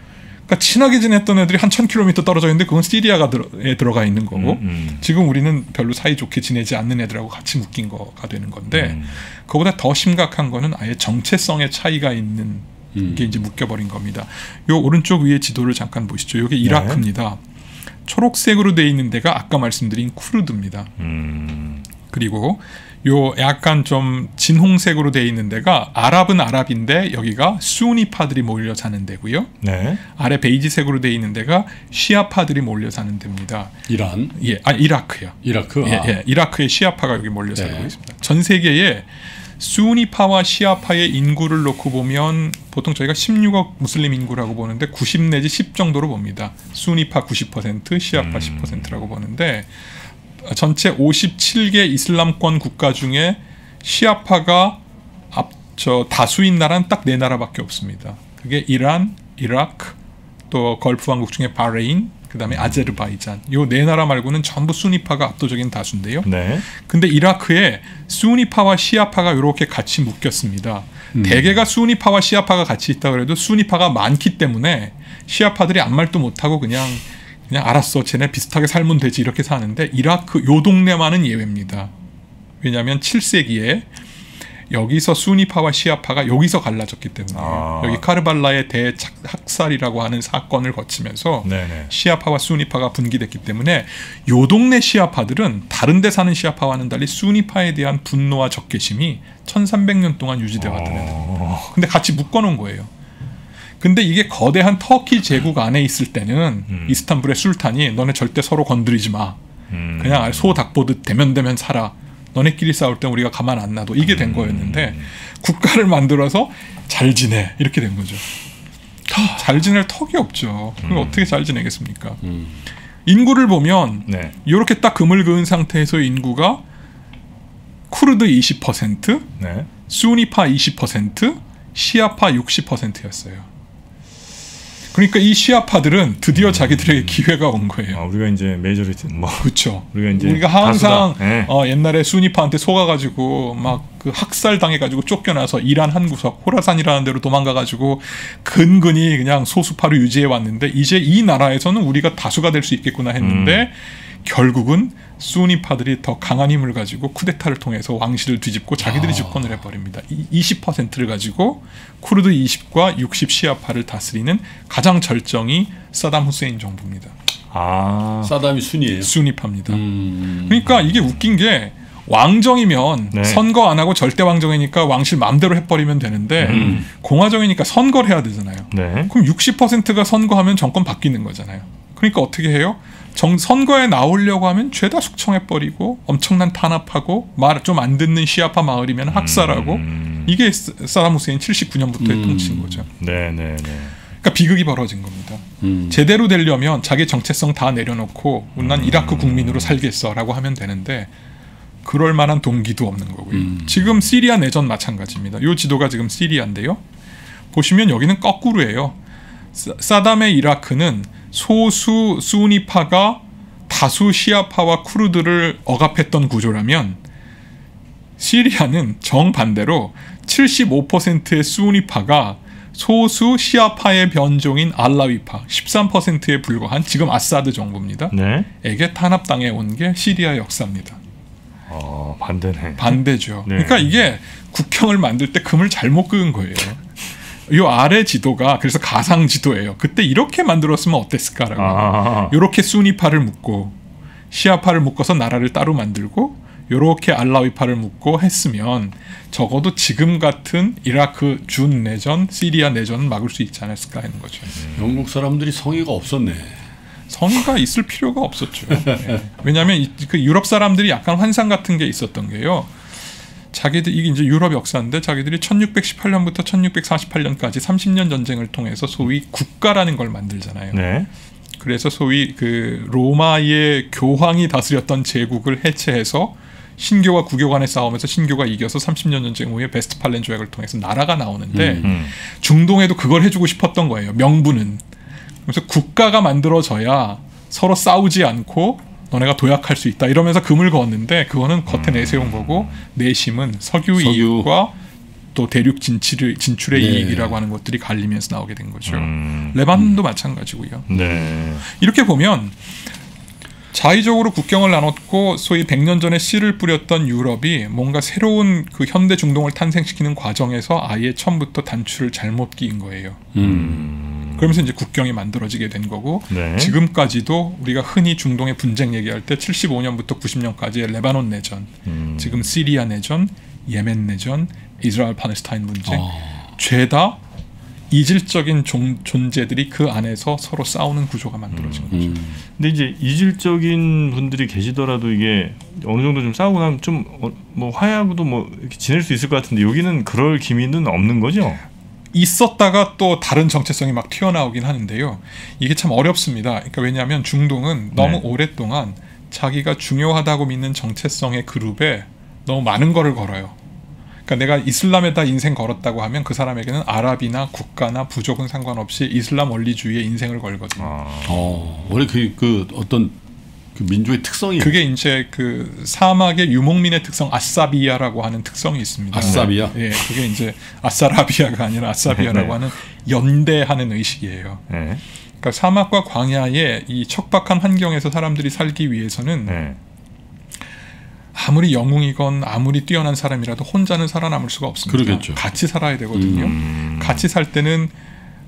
Speaker 1: 그러니까 친하게 지냈던 애들이 한 1000km 떨어져 있는데 그건 시리아에 들어가 있는 거고 지금 우리는 별로 사이좋게 지내지 않는 애들하고 같이 묶인 거가 되는 건데 그거보다 더 심각한 거는 아예 정체성의 차이가 있는 게 이제 묶여버린 겁니다. 요 오른쪽 위에 지도를 잠깐 보시죠. 이게 이라크입니다. 초록색으로 되어 있는 데가 아까 말씀드린 쿠르드입니다. 그리고 요 약간 좀 진홍색으로 되어 있는 데가 아랍은 아랍인데 여기가 수니파들이 몰려 사는 데고요.
Speaker 2: 네.
Speaker 1: 아래 베이지색으로 되어 있는 데가 시아파들이 몰려 사는 데입니다.
Speaker 3: 이란?
Speaker 1: 예, 이라크요.
Speaker 3: 이라크?
Speaker 1: 예, 이라크의 시아파가 여기 몰려 살고 있습니다. 전 세계에 수니파와 시아파의 인구를 놓고 보면 보통 저희가 16억 무슬림 인구라고 보는데 90 내지 10 정도로 봅니다. 수니파 90%, 시아파 10%라고 보는데 전체 57개 이슬람권 국가 중에 시아파가 다수인 나라는 딱 4나라밖에 없습니다. 그게 이란, 이라크, 또 걸프 왕국 중에 바레인, 그다음에 아제르바이잔. 요 4나라 말고는 전부 수니파가 압도적인 다수인데요.
Speaker 2: 네.
Speaker 1: 근데 이라크에 수니파와 시아파가 이렇게 같이 묶였습니다. 대개가 수니파와 시아파가 같이 있다 그래도 수니파가 많기 때문에 시아파들이 아무 말도 못하고 그냥 알았어, 쟤네 비슷하게 살면 되지 이렇게 사는데 이라크 요 동네만은 예외입니다. 왜냐하면 7세기에 여기서 수니파와 시아파가 여기서 갈라졌기 때문에 여기 카르발라의 대학살이라고 하는 사건을 거치면서 시아파와 수니파가 분기됐기 때문에 요 동네 시아파들은 다른 데 사는 시아파와는 달리 수니파에 대한 분노와 적개심이 1300년 동안 유지돼 왔다는 겁니다. 근데 같이 묶어놓은 거예요. 근데 이게 거대한 터키 제국 안에 있을 때는 이스탄불의 술탄이 너네 절대 서로 건드리지 마. 그냥 소 닭 보듯 대면대면 살아. 너네끼리 싸울 땐 우리가 가만 안 놔둬. 이게 된 거였는데 국가를 만들어서 잘 지내. 이렇게 된 거죠. 잘 지낼 턱이 없죠. 그럼 어떻게 잘 지내겠습니까? 인구를 보면 이렇게 딱 금을 그은 상태에서 인구가 쿠르드 20%, 수니파 20%, 시아파 60%였어요. 그러니까 이 시아파들은 드디어 자기들에게 기회가 온 거예요.
Speaker 2: 우리가 이제 메이저리티
Speaker 1: 그렇죠.
Speaker 2: 우리가
Speaker 1: 항상 옛날에 수니파한테 속아가지고 막 그 학살 당해가지고 쫓겨나서 이란 한 구석 호라산이라는 데로 도망가가지고 근근히 그냥 소수파로 유지해 왔는데 이제 이 나라에서는 우리가 다수가 될 수 있겠구나 했는데 결국은 수니파들이 더 강한 힘을 가지고 쿠데타를 통해서 왕실을 뒤집고 자기들이 집권을 해버립니다. 20%를 가지고 쿠르드 20과 60 시아파를 다스리는 가장 절정이 사담 후세인 정부입니다.
Speaker 3: 사담이 순이에요?
Speaker 1: 수니파입니다. 그러니까 이게 웃긴 게 왕정이면 선거 안 하고 절대 왕정이니까 왕실 마음대로 해버리면 되는데 공화정이니까 선거를 해야 되잖아요. 그럼 60%가 선거하면 정권 바뀌는 거잖아요. 그러니까 어떻게 해요? 선거에 나오려고 하면 죄다 숙청해버리고 엄청난 탄압하고 말 좀 안 듣는 시아파 마을이면 학살하고 이게 사담 후세인 79년부터의 통치인 거죠. 그러니까 비극이 벌어진 겁니다. 제대로 되려면 자기 정체성 다 내려놓고 난 이라크 국민으로 살겠어라고 하면 되는데 그럴 만한 동기도 없는 거고요. 지금 시리아 내전 마찬가지입니다. 이 지도가 지금 시리아인데요. 보시면 여기는 거꾸로예요. 사담의 이라크는 소수 수니파가 다수 시아파와 쿠르드를 억압했던 구조라면 시리아는 정반대로 75%의 수니파가 소수 시아파의 변종인 알라위파 13%에 불과한 지금 아사드 정부입니다. 에게 탄압당해 온 게 시리아 역사입니다.
Speaker 2: 반대네.
Speaker 1: 반대죠. 그러니까 이게 국형을 만들 때 금을 잘못 그은 거예요. 이 아래 지도가 그래서 가상 지도예요. 그때 이렇게 만들었으면 어땠을까라고. 이렇게 수니파를 묶고 시아파를 묶어서 나라를 따로 만들고 이렇게 알라위파를 묶고 했으면 적어도 지금 같은 이라크 준 내전, 시리아 내전은 막을 수 있지 않았을까 하는 거죠.
Speaker 3: 영국 사람들이 성의가 없었네.
Speaker 1: 성의가 있을 필요가 없었죠. 왜냐하면 그 유럽 사람들이 약간 환상 같은 게 있었던 게요. 자기들 이게 이제 유럽 역사인데 자기들이 1618년부터 1648년까지 30년 전쟁을 통해서 소위 국가라는 걸 만들잖아요. 그래서 소위 그 로마의 교황이 다스렸던 제국을 해체해서 신교와 구교 간의 싸움에서 신교가 이겨서 30년 전쟁 후에 베스트팔렌 조약을 통해서 나라가 나오는데 중동에도 그걸 해주고 싶었던 거예요. 명분은. 그래서 국가가 만들어져야 서로 싸우지 않고 너네가 도약할 수 있다 이러면서 금을 그었는데 그거는 겉에 내세운 거고 내심은 석유 이익과 또 대륙 진출의 이익이라고 하는 것들이 갈리면서 나오게 된 거죠. 레바논도 마찬가지고요.
Speaker 2: 네.
Speaker 1: 이렇게 보면 자의적으로 국경을 나눴고 소위 100년 전에 씨를 뿌렸던 유럽이 뭔가 새로운 그 현대 중동을 탄생시키는 과정에서 아예 처음부터 단추를 잘못 끼인 거예요. 그러면서 이제 국경이 만들어지게 된 거고
Speaker 2: 네.
Speaker 1: 지금까지도 우리가 흔히 중동의 분쟁 얘기할 때 75년부터 90년까지의 레바논 내전, 지금 시리아 내전, 예멘 내전, 이스라엘 팔레스타인 문제 죄다 이질적인 존재들이 그 안에서 서로 싸우는 구조가 만들어진 거죠.
Speaker 2: 근데 이제 이질적인 분들이 계시더라도 이게 어느 정도 좀 싸우고 나면 좀 뭐 화해하고도 뭐 이렇게 지낼 수 있을 것 같은데 여기는 그럴 기미는 없는 거죠?
Speaker 1: 있었다가 또 다른 정체성이 막 튀어나오긴 하는데요. 이게 참 어렵습니다. 그러니까 왜냐하면 중동은 너무 오랫동안 자기가 중요하다고 믿는 정체성의 그룹에 너무 많은 거를 걸어요. 그러니까 내가 이슬람에다 인생 걸었다고 하면 그 사람에게는 아랍이나 국가나 부족은 상관없이 이슬람 원리주의에 인생을 걸거든요.
Speaker 3: 원래 그 어떤 그 민족의 특성이
Speaker 1: 그게 이제 그 사막의 유목민의 특성 아사비아라고 하는 특성이 있습니다.
Speaker 3: 아사비아?
Speaker 1: 예, 그게 이제 아사라비아가 아니라 아사비아라고 하는 연대하는 의식이에요. 그러니까 사막과 광야의 이 척박한 환경에서 사람들이 살기 위해서는 아무리 영웅이건 아무리 뛰어난 사람이라도 혼자는 살아남을 수가 없습니다.
Speaker 3: 그러겠죠.
Speaker 1: 같이 살아야 되거든요. 같이 살 때는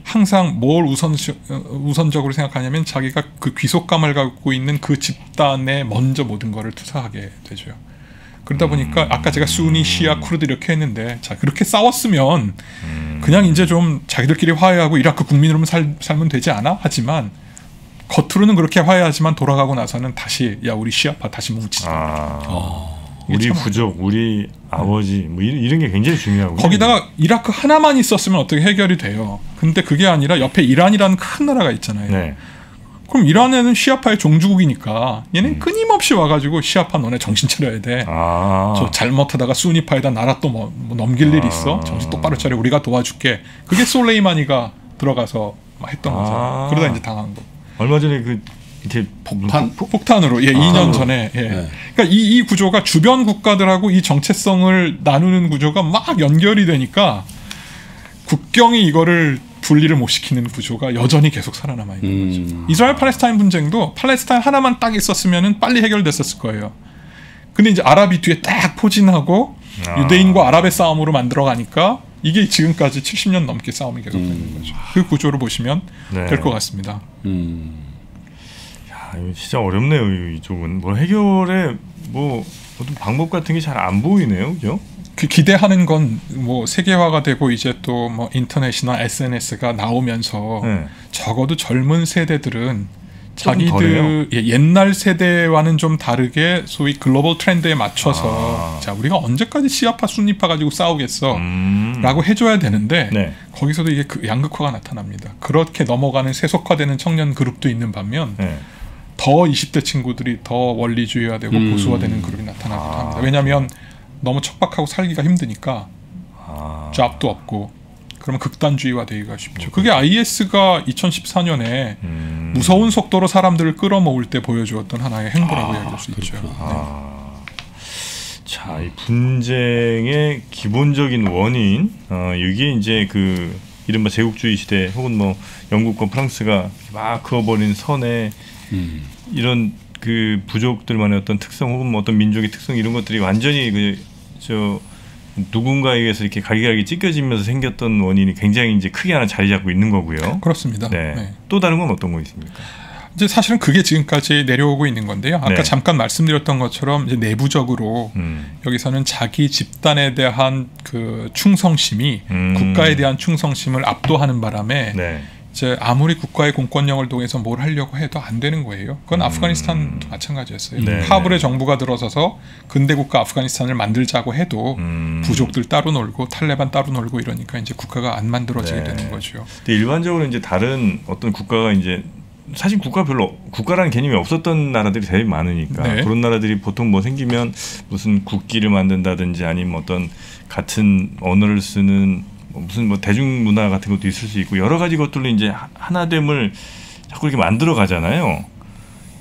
Speaker 1: 항상 뭘 우선적으로 생각하냐면 자기가 그 귀속감을 갖고 있는 그 집단에 먼저 모든 것을 투사하게 되죠. 그러다 보니까 아까 제가 수니, 시아, 쿠르드 이렇게 했는데 자 그렇게 싸웠으면 그냥 이제 좀 자기들끼리 화해하고 이라크 국민으로만 살면 되지 않아? 하지만 겉으로는 그렇게 화해하지만 돌아가고 나서는 다시 야 우리 시아파 다시 뭉치자.
Speaker 2: 우리 부족, 우리 아버지 뭐 이런 게 굉장히 중요하고
Speaker 1: 거기다가 이라크 하나만 있었으면 어떻게 해결이 돼요. 근데 그게 아니라 옆에 이란이라는 큰 나라가 있잖아요.
Speaker 2: 네.
Speaker 1: 그럼 이란에는 시아파의 종주국이니까 얘는 끊임없이 와가지고 시아파 너네 정신 차려야 돼. 저 잘못하다가 수니파에다 나라 또 뭐 넘길 일 있어? 정신 똑바로 차려 우리가 도와줄게. 그게 솔레이마니가 들어가서 했던 거죠. 그러다 이제 당한 거.
Speaker 2: 얼마 전에 그 이렇게
Speaker 1: 폭탄으로 2년 전에 그러니까 이 구조가 주변 국가들하고 이 정체성을 나누는 구조가 막 연결이 되니까 국경이 이거를 분리를 못 시키는 구조가 여전히 계속 살아남아 있는 거죠. 이스라엘 팔레스타인 분쟁도 팔레스타인 하나만 딱 있었으면은 빨리 해결됐었을 거예요. 근데 이제 아랍이 뒤에 딱 포진하고 유대인과 아랍의 싸움으로 만들어 가니까 이게 지금까지 70년 넘게 싸움이 계속되는 거죠. 그 구조를 보시면 될 것 같습니다.
Speaker 2: 이거 진짜 어렵네요. 이쪽은 뭐 해결에 뭐 어떤 방법 같은 게 잘 안 보이네요, 그죠?
Speaker 1: 그 기대하는 건 뭐 세계화가 되고 이제 또 뭐 인터넷이나 SNS가 나오면서 적어도 젊은 세대들은 자기들 옛날 세대와는 좀 다르게 소위 글로벌 트렌드에 맞춰서 자 우리가 언제까지 시아파 순니파 가지고 싸우겠어 라고 해줘야 되는데 거기서도 이게 그 양극화가 나타납니다. 그렇게 넘어가는 세속화되는 청년 그룹도 있는 반면 더 20대 친구들이 더 원리주의화되고 보수화되는 그룹이 나타나기도 합니다. 왜냐하면 너무 척박하고 살기가 힘드니까 잡도 없고 그러면 극단주의화 되기가 쉽죠. 그게 IS가 2014년에 무서운 속도로 사람들을 끌어모을 때 보여주었던 하나의 행보라고 이야기할 수 있죠.
Speaker 2: 자, 이 분쟁의 기본적인 원인, 이게 이제 그 이른바 제국주의 시대 혹은 뭐 영국과 프랑스가 막 그어버린 선에 이런 그 부족들만의 어떤 특성 혹은 뭐 어떤 민족의 특성 이런 것들이 완전히 누군가에 의해서 이렇게 갈기갈기 찢겨지면서 생겼던 원인이 굉장히 이제 크게 하나 자리 잡고 있는 거고요.
Speaker 1: 그렇습니다.
Speaker 2: 또 다른 건 어떤 거 있습니까?
Speaker 1: 이제 사실은 그게 지금까지 내려오고 있는 건데요. 아까 잠깐 말씀드렸던 것처럼 이제 내부적으로 여기서는 자기 집단에 대한 그 충성심이 국가에 대한 충성심을 압도하는 바람에 이제 아무리 국가의 공권력을 통해서 뭘 하려고 해도 안 되는 거예요. 그건 아프가니스탄도 마찬가지였어요. 카불의 정부가 들어서서 근대 국가 아프가니스탄을 만들자고 해도 부족들 따로 놀고 탈레반 따로 놀고 이러니까 이제 국가가 안 만들어지게 되는 거죠.
Speaker 2: 근데 일반적으로 이제 다른 어떤 국가가 이제 사실 국가라는 개념이 없었던 나라들이 되게 많으니까
Speaker 1: 네.
Speaker 2: 그런 나라들이 보통 뭐 생기면 무슨 국기를 만든다든지 아니면 어떤 같은 언어를 쓰는 무슨 뭐 대중문화 같은 것도 있을 수 있고 여러 가지 것들로 이제 하나됨을 자꾸 이렇게 만들어 가잖아요.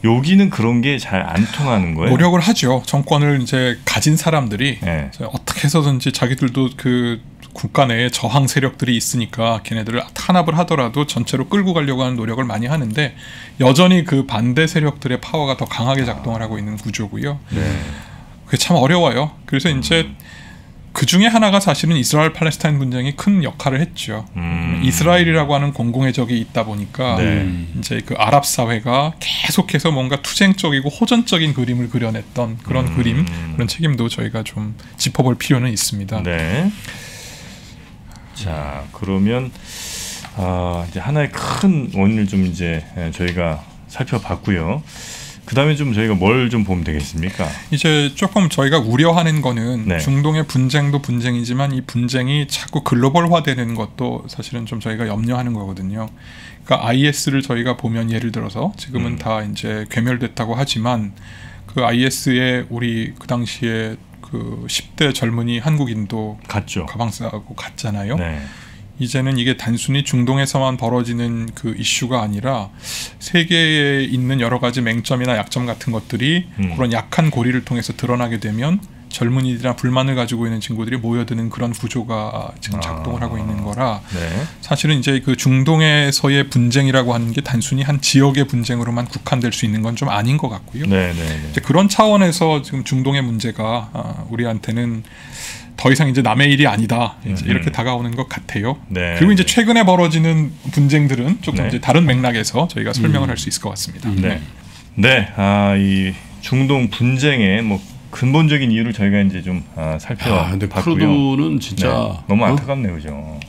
Speaker 2: 여기는 그런 게 잘 안 통하는 거예요.
Speaker 1: 노력을 하죠. 정권을 이제 가진 사람들이
Speaker 2: 네.
Speaker 1: 어떻게 해서든지 자기들도 그 국가 내에 저항 세력들이 있으니까 걔네들을 탄압을 하더라도 전체로 끌고 가려고 하는 노력을 많이 하는데 여전히 그 반대 세력들의 파워가 더 강하게 작동을 하고 있는 구조고요.
Speaker 2: 네.
Speaker 1: 그게 참 어려워요. 그래서 이제 그 중에 하나가 사실은 이스라엘 팔레스타인 분쟁이 큰 역할을 했죠. 이스라엘이라고 하는 공공의 적이 있다 보니까
Speaker 2: 네.
Speaker 1: 이제 그 아랍 사회가 계속해서 뭔가 투쟁적이고 호전적인 그림을 그려냈던 그런 그림, 그런 책임도 저희가 좀 짚어볼 필요는 있습니다.
Speaker 2: 네. 자, 그러면 이제 하나의 큰 원인을 좀 이제 저희가 살펴봤고요. 그 다음에 좀 저희가 뭘 좀 보면 되겠습니까?
Speaker 1: 이제 조금 저희가 우려하는 거는
Speaker 2: 네.
Speaker 1: 중동의 분쟁도 분쟁이지만 이 분쟁이 자꾸 글로벌화되는 것도 사실은 좀 저희가 염려하는 거거든요. 그러니까 IS를 저희가 보면 예를 들어서 지금은 다 이제 괴멸됐다고 하지만 그 IS에 우리 그 당시에 그 10대 젊은이 한국인도
Speaker 2: 갔죠.
Speaker 1: 가방 싸고 갔잖아요.
Speaker 2: 네.
Speaker 1: 이제는 이게 단순히 중동에서만 벌어지는 그 이슈가 아니라 세계에 있는 여러 가지 맹점이나 약점 같은 것들이 그런 약한 고리를 통해서 드러나게 되면 젊은이들이나 불만을 가지고 있는 친구들이 모여드는 그런 구조가 지금 작동을 하고 있는 거라
Speaker 2: 네.
Speaker 1: 사실은 이제 그 중동에서의 분쟁이라고 하는 게 단순히 한 지역의 분쟁으로만 국한될 수 있는 건 좀 아닌 것 같고요.
Speaker 2: 네, 네, 네.
Speaker 1: 이제 그런 차원에서 지금 중동의 문제가 우리한테는 더 이상 이제 남의 일이 아니다 이제 이렇게 다가오는 것 같아요.
Speaker 2: 네.
Speaker 1: 그리고 이제 최근에 벌어지는 분쟁들은 조금
Speaker 2: 네.
Speaker 1: 이제 다른 맥락에서 저희가 설명을 할 수 있을 것 같습니다.
Speaker 2: 네. 네. 이 중동 분쟁의 뭐 근본적인 이유를 저희가 이제 좀
Speaker 3: 근데
Speaker 2: 살펴봤고요.
Speaker 3: 쿠르드는 진짜
Speaker 2: 네. 너무 안타깝네요, 그죠?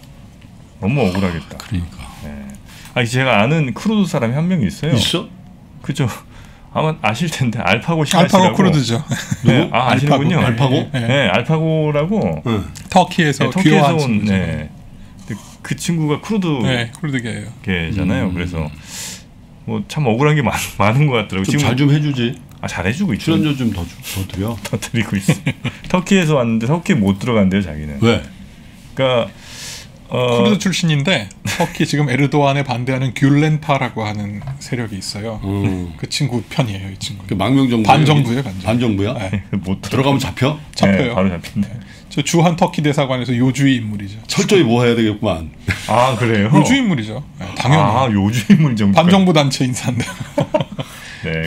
Speaker 2: 너무 억울하겠다.
Speaker 3: 그러니까
Speaker 2: 네. 제가 아는 쿠르드 사람이 한 명 있어요.
Speaker 3: 있어?
Speaker 2: 그죠? 아마 아실 텐데 알파고 시라시라고.
Speaker 1: 알파고 쿠르드죠.
Speaker 2: 네. 아시는군요.
Speaker 3: 알파고?
Speaker 2: 네, 알파고라고.
Speaker 1: 터키에서
Speaker 2: 네,
Speaker 1: 귀화한
Speaker 2: 온.
Speaker 1: 친구죠.
Speaker 2: 네. 근데 그 친구가
Speaker 1: 네, 쿠르드계예요.
Speaker 2: 쿠르드계잖아요. 그래서 뭐 참 억울한 게 많은 것 같더라고요.
Speaker 3: 좀 잘 좀 해주지.
Speaker 2: 잘해주고 있죠.
Speaker 3: 출연료 좀 더 드려.
Speaker 2: 더 드리고 있어. 터키에서 왔는데 터키에 못 들어간대요, 자기는.
Speaker 3: 왜?
Speaker 2: 그러니까
Speaker 1: 쿠르드 출신인데 터키 지금 에르도안에 반대하는 귤렌파라고 하는 세력이 있어요. 그 친구 편이에요, 이 친구.
Speaker 3: 그 망명정부.
Speaker 1: 반정부예요, 반정부.
Speaker 3: 반정부야?
Speaker 1: 네.
Speaker 2: 못
Speaker 3: 들어가면 잡혀?
Speaker 1: 잡혀요.
Speaker 2: 네, 바로 잡힌대.
Speaker 1: 저 주한 터키 대사관에서 요주의 인물이죠.
Speaker 3: 철저히 뭐 해야 되겠구만.
Speaker 2: 아, 그래요?
Speaker 1: 요주 인물이죠. 네, 당연히.
Speaker 2: 요주 인물 정도.
Speaker 1: 반정부 단체 인사인데.
Speaker 2: 네,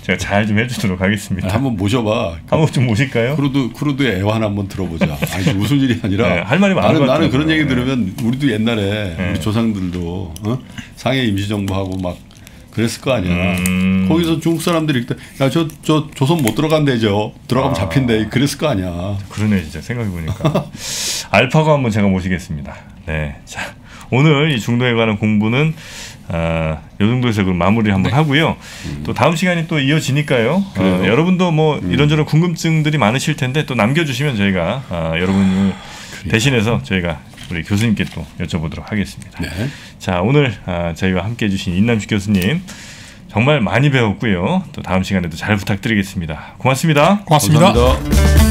Speaker 2: 제가 잘 좀 해주도록 하겠습니다.
Speaker 3: 한번 모셔봐.
Speaker 2: 한번 좀 모실까요?
Speaker 3: 쿠르드의 애환 한번 들어보자. 아니 웃을 일이 아니라.
Speaker 2: 네, 할 말이 많은 것
Speaker 3: 나는
Speaker 2: 같아요.
Speaker 3: 그런 얘기
Speaker 2: 네.
Speaker 3: 들으면 우리도 옛날에
Speaker 2: 네.
Speaker 3: 우리 조상들도 상해 임시정부하고 막 그랬을 거 아니야. 거기서 중국 사람들이 야저 조선 못 들어간대죠. 들어가면 잡힌대. 그랬을 거 아니야.
Speaker 2: 그러네, 진짜 생각해 보니까. 알파고 한번 제가 모시겠습니다. 네, 자 오늘 이 중동에 관한 공부는 요 정도에서 그럼 마무리 한번 하고요. 또 다음 시간이 또 이어지니까요. 여러분도 뭐 이런저런 궁금증들이 많으실 텐데 또 남겨주시면 저희가 여러분을 대신해서 저희가 우리 교수님께 또 여쭤보도록 하겠습니다.
Speaker 3: 네.
Speaker 2: 자, 오늘 저희와 함께해 주신 인남식 교수님 정말 많이 배웠고요. 또 다음 시간에도 잘 부탁드리겠습니다. 고맙습니다.
Speaker 1: 고맙습니다.
Speaker 3: 감사합니다.